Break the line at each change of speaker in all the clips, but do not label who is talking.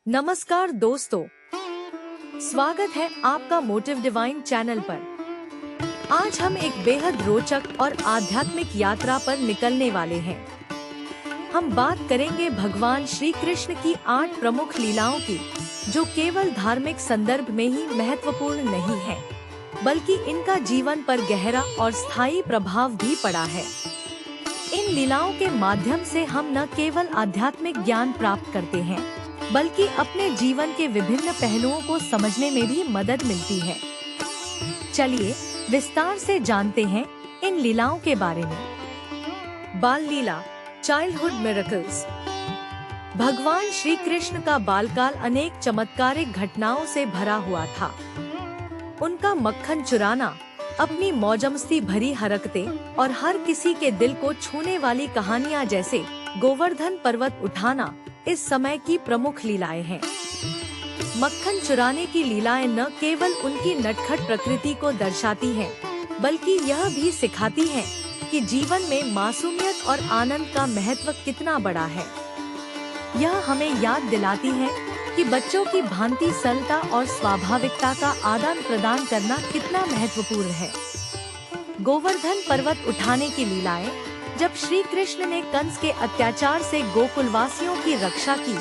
नमस्कार दोस्तों, स्वागत है आपका मोटिव डिवाइन चैनल पर। आज हम एक बेहद रोचक और आध्यात्मिक यात्रा पर निकलने वाले हैं। हम बात करेंगे भगवान श्री कृष्ण की 8 प्रमुख लीलाओं की, जो केवल धार्मिक संदर्भ में ही महत्वपूर्ण नहीं है, बल्कि इनका जीवन पर गहरा और स्थायी प्रभाव भी पड़ा है। इन लीलाओं के माध्यम से हम न केवल आध्यात्मिक ज्ञान प्राप्त करते हैं, बल्कि अपने जीवन के विभिन्न पहलुओं को समझने में भी मदद मिलती है। चलिए विस्तार से जानते हैं इन लीलाओं के बारे में। बाल लीला, चाइल्डहुड मिरेकल्स। भगवान श्री कृष्ण का बालकाल अनेक चमत्कारिक घटनाओं से भरा हुआ था। उनका मक्खन चुराना, अपनी मौजमस्ती भरी हरकतें और हर किसी के दिल को छूने वाली कहानियां जैसे गोवर्धन पर्वत उठाना इस समय की प्रमुख लीलाएं हैं। मक्खन चुराने की लीलाएं न केवल उनकी नटखट प्रकृति को दर्शाती हैं, बल्कि यह भी सिखाती हैं कि जीवन में मासूमियत और आनंद का महत्व कितना बड़ा है। यह हमें याद दिलाती है कि बच्चों की भांति सरलता और स्वाभाविकता का आदान प्रदान करना कितना महत्वपूर्ण है। गोवर्धन पर्वत उठाने की लीलाएं, जब श्री कृष्ण ने कंस के अत्याचार से गोकुलवासियों की रक्षा की,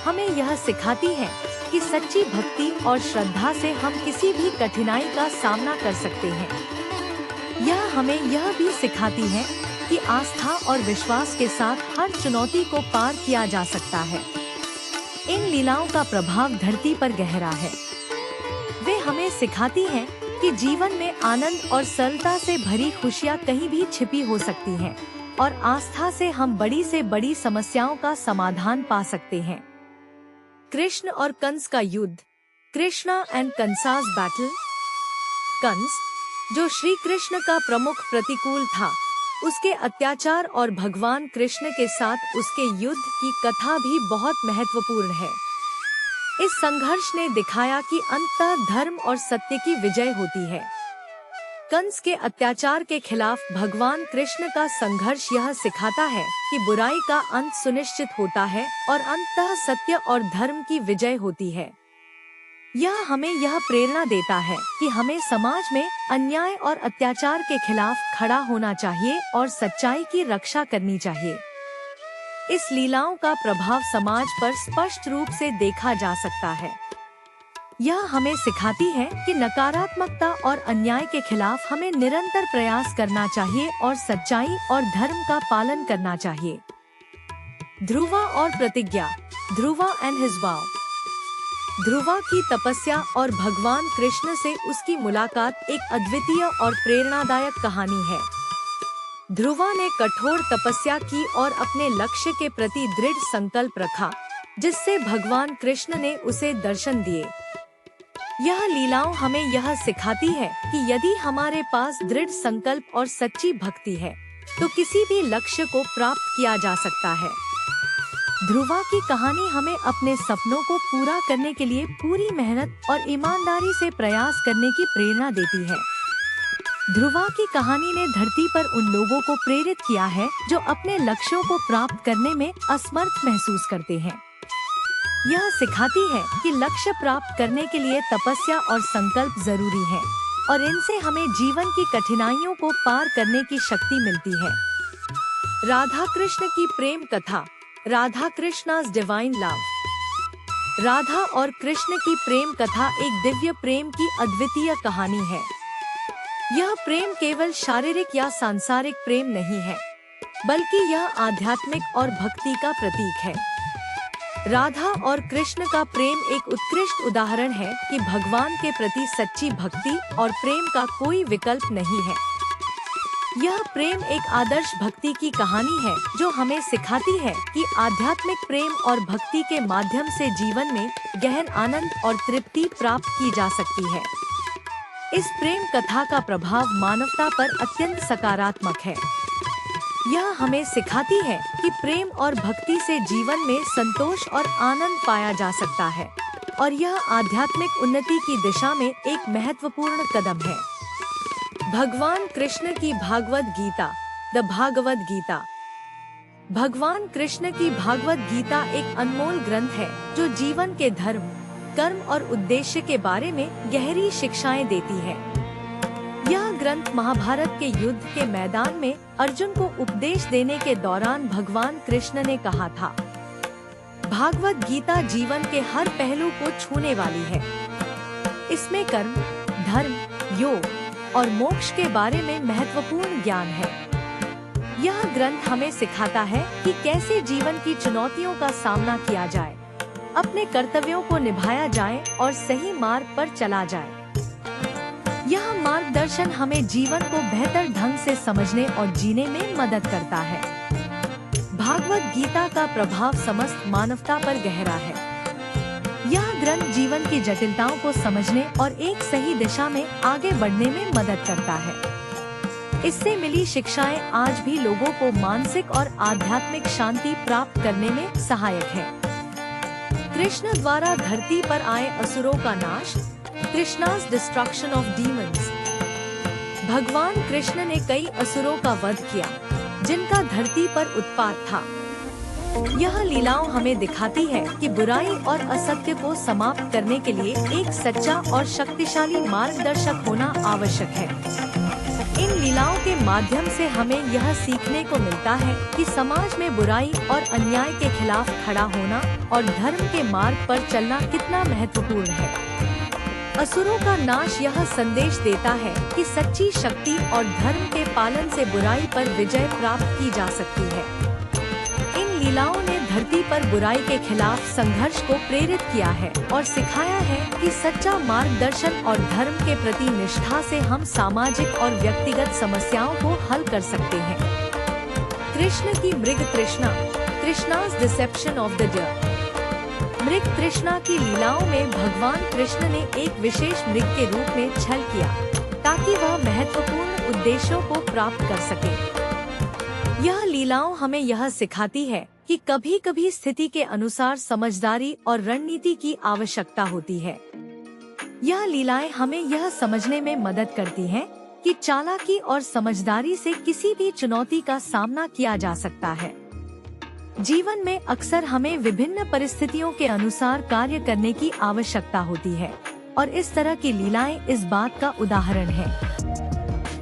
हमें यह सिखाती है कि सच्ची भक्ति और श्रद्धा से हम किसी भी कठिनाई का सामना कर सकते हैं। यह हमें यह भी सिखाती है कि आस्था और विश्वास के साथ हर चुनौती को पार किया जा सकता है। इन लीलाओं का प्रभाव धरती पर गहरा है। वे हमें सिखाती हैं कि जीवन में आनंद और सरलता से भरी खुशियाँ कहीं भी छिपी हो सकती हैं, और आस्था से हम बड़ी से बड़ी समस्याओं का समाधान पा सकते हैं। कृष्ण और कंस का युद्ध, कृष्णा एंड कंसास बैटल। कंस, जो श्री कृष्ण का प्रमुख प्रतिकूल था, उसके अत्याचार और भगवान कृष्ण के साथ उसके युद्ध की कथा भी बहुत महत्वपूर्ण है। इस संघर्ष ने दिखाया कि अंततः धर्म और सत्य की विजय होती है। कंस के अत्याचार के खिलाफ भगवान कृष्ण का संघर्ष यह सिखाता है कि बुराई का अंत सुनिश्चित होता है और अंततः सत्य और धर्म की विजय होती है। यह हमें यह प्रेरणा देता है कि हमें समाज में अन्याय और अत्याचार के खिलाफ खड़ा होना चाहिए और सच्चाई की रक्षा करनी चाहिए। इस लीलाओं का प्रभाव समाज पर स्पष्ट रूप से देखा जा सकता है। यह हमें सिखाती है कि नकारात्मकता और अन्याय के खिलाफ हमें निरंतर प्रयास करना चाहिए और सच्चाई और धर्म का पालन करना चाहिए। ध्रुवा और प्रतिज्ञा, Dhruva and his wow. Dhruva की तपस्या और भगवान कृष्ण से उसकी मुलाकात एक अद्वितीय और प्रेरणादायक कहानी है। ध्रुवा ने कठोर तपस्या की और अपने लक्ष्य के प्रति दृढ़ संकल्प रखा, जिससे भगवान कृष्ण ने उसे दर्शन दिए। यह लीलाओं हमें यह सिखाती है कि यदि हमारे पास दृढ़ संकल्प और सच्ची भक्ति है, तो किसी भी लक्ष्य को प्राप्त किया जा सकता है। ध्रुवा की कहानी हमें अपने सपनों को पूरा करने के लिए पूरी मेहनत और ईमानदारी से प्रयास करने की प्रेरणा देती है। ध्रुवा की कहानी ने धरती पर उन लोगों को प्रेरित किया है जो अपने लक्ष्यों को प्राप्त करने में असमर्थ महसूस करते हैं। यह सिखाती है कि लक्ष्य प्राप्त करने के लिए तपस्या और संकल्प जरूरी है, और इनसे हमें जीवन की कठिनाइयों को पार करने की शक्ति मिलती है। राधा कृष्ण की प्रेम कथा, राधा कृष्णा's डिवाइन लव। राधा और कृष्ण की प्रेम कथा एक दिव्य प्रेम की अद्वितीय कहानी है। यह प्रेम केवल शारीरिक या सांसारिक प्रेम नहीं है, बल्कि यह आध्यात्मिक और भक्ति का प्रतीक है। राधा और कृष्ण का प्रेम एक उत्कृष्ट उदाहरण है कि भगवान के प्रति सच्ची भक्ति और प्रेम का कोई विकल्प नहीं है। यह प्रेम एक आदर्श भक्ति की कहानी है, जो हमें सिखाती है कि आध्यात्मिक प्रेम और भक्ति के माध्यम से जीवन में गहन आनंद और तृप्ति प्राप्त की जा सकती है। इस प्रेम कथा का प्रभाव मानवता पर अत्यंत सकारात्मक है। यह हमें सिखाती है कि प्रेम और भक्ति से जीवन में संतोष और आनंद पाया जा सकता है, और यह आध्यात्मिक उन्नति की दिशा में एक महत्वपूर्ण कदम है। भगवान कृष्ण की भागवत गीता, द भागवत गीता। भगवान कृष्ण की भागवत गीता एक अनमोल ग्रंथ है जो जीवन के धर्म, कर्म और उद्देश्य के बारे में गहरी शिक्षाएं देती है। यह ग्रंथ महाभारत के युद्ध के मैदान में अर्जुन को उपदेश देने के दौरान भगवान कृष्ण ने कहा था। भागवत गीता जीवन के हर पहलू को छूने वाली है। इसमें कर्म, धर्म, योग और मोक्ष के बारे में महत्वपूर्ण ज्ञान है। यह ग्रंथ हमें सिखाता है कि कैसे जीवन की चुनौतियों का सामना किया जाए, अपने कर्तव्यों को निभाया जाए और सही मार्ग पर चला जाए। यह मार्गदर्शन हमें जीवन को बेहतर ढंग से समझने और जीने में मदद करता है। भागवत गीता का प्रभाव समस्त मानवता पर गहरा है। यह ग्रंथ जीवन की जटिलताओं को समझने और एक सही दिशा में आगे बढ़ने में मदद करता है। इससे मिली शिक्षाएं आज भी लोगों को मानसिक और आध्यात्मिक शांति प्राप्त करने में सहायक है। कृष्ण द्वारा धरती पर आए असुरों का नाश, कृष्णा's डिस्ट्रक्शन ऑफ डीमंस। भगवान कृष्ण ने कई असुरों का वध किया जिनका धरती पर उत्पात था। यह लीलाओं हमें दिखाती है कि बुराई और असत्य को समाप्त करने के लिए एक सच्चा और शक्तिशाली मार्गदर्शक होना आवश्यक है। इन लीलाओं के माध्यम से हमें यह सीखने को मिलता है कि समाज में बुराई और अन्याय के खिलाफ खड़ा होना और धर्म के मार्ग पर चलना कितना महत्वपूर्ण है। असुरों का नाश यह संदेश देता है कि सच्ची शक्ति और धर्म के पालन से बुराई पर विजय प्राप्त की जा सकती है। इन लीलाओं ने धरती पर बुराई के खिलाफ संघर्ष को प्रेरित किया है और सिखाया है कि सच्चा मार्गदर्शन और धर्म के प्रति निष्ठा से हम सामाजिक और व्यक्तिगत समस्याओं को हल कर सकते हैं। कृष्ण की मृग तृष्णा, कृष्णा's डिसेप्शन ऑफ द डियर। मृग तृष्णा की लीलाओं में भगवान कृष्ण ने एक विशेष मृग के रूप में छल किया ताकि वह महत्वपूर्ण उद्देश्यों को प्राप्त कर सके। यह लीलाओं हमें यह सिखाती है कि कभी-कभी स्थिति के अनुसार समझदारी और रणनीति की आवश्यकता होती है। यह लीलाएं हमें यह समझने में मदद करती हैं कि चालाकी और समझदारी से किसी भी चुनौती का सामना किया जा सकता है। जीवन में अक्सर हमें विभिन्न परिस्थितियों के अनुसार कार्य करने की आवश्यकता होती है और इस तरह की लीलाएं इस बात का उदाहरण है।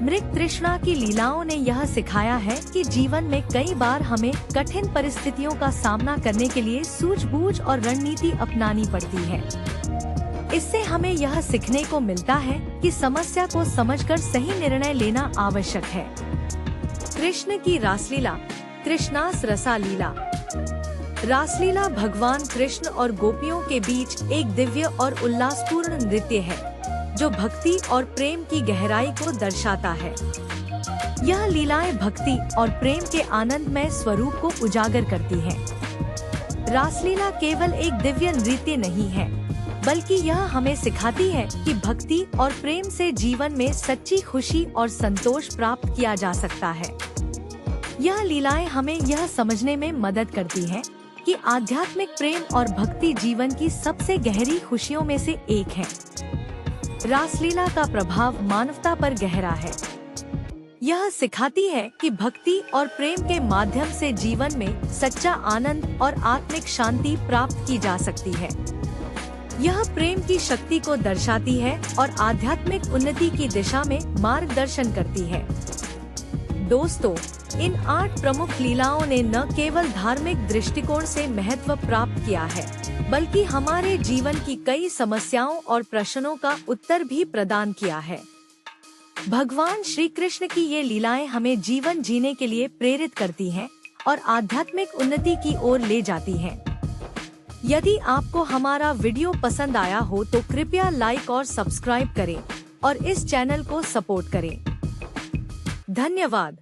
मृग तृष्णा की लीलाओं ने यह सिखाया है कि जीवन में कई बार हमें कठिन परिस्थितियों का सामना करने के लिए सूझबूझ और रणनीति अपनानी पड़ती है। इससे हमें यह सीखने को मिलता है कि समस्या को समझकर सही निर्णय लेना आवश्यक है। कृष्ण की रासलीला, कृष्णास रसालीला। रासलीला भगवान कृष्ण और गोपियों के बीच एक दिव्य और उल्लासपूर्ण नृत्य है जो भक्ति और प्रेम की गहराई को दर्शाता है। यह लीलाएं भक्ति और प्रेम के आनंदमय स्वरूप को उजागर करती हैं। रासलीला केवल एक दिव्य नृत्य नहीं है, बल्कि यह हमें सिखाती है कि भक्ति और प्रेम से जीवन में सच्ची खुशी और संतोष प्राप्त किया जा सकता है। यह लीलाएं हमें यह समझने में मदद करती हैं कि आध्यात्मिक प्रेम और भक्ति जीवन की सबसे गहरी खुशियों में से एक है। रासलीला का प्रभाव मानवता पर गहरा है। यह सिखाती है कि भक्ति और प्रेम के माध्यम से जीवन में सच्चा आनंद और आत्मिक शांति प्राप्त की जा सकती है। यह प्रेम की शक्ति को दर्शाती है और आध्यात्मिक उन्नति की दिशा में मार्गदर्शन करती है। दोस्तों, इन 8 प्रमुख लीलाओं ने न केवल धार्मिक दृष्टिकोण से महत्व प्राप्त किया है, बल्कि हमारे जीवन की कई समस्याओं और प्रश्नों का उत्तर भी प्रदान किया है। भगवान श्री कृष्ण की ये लीलाएं हमें जीवन जीने के लिए प्रेरित करती हैं और आध्यात्मिक उन्नति की ओर ले जाती हैं। यदि आपको हमारा वीडियो पसंद आया हो तो कृपया लाइक और सब्सक्राइब करें और इस चैनल को सपोर्ट करें। धन्यवाद।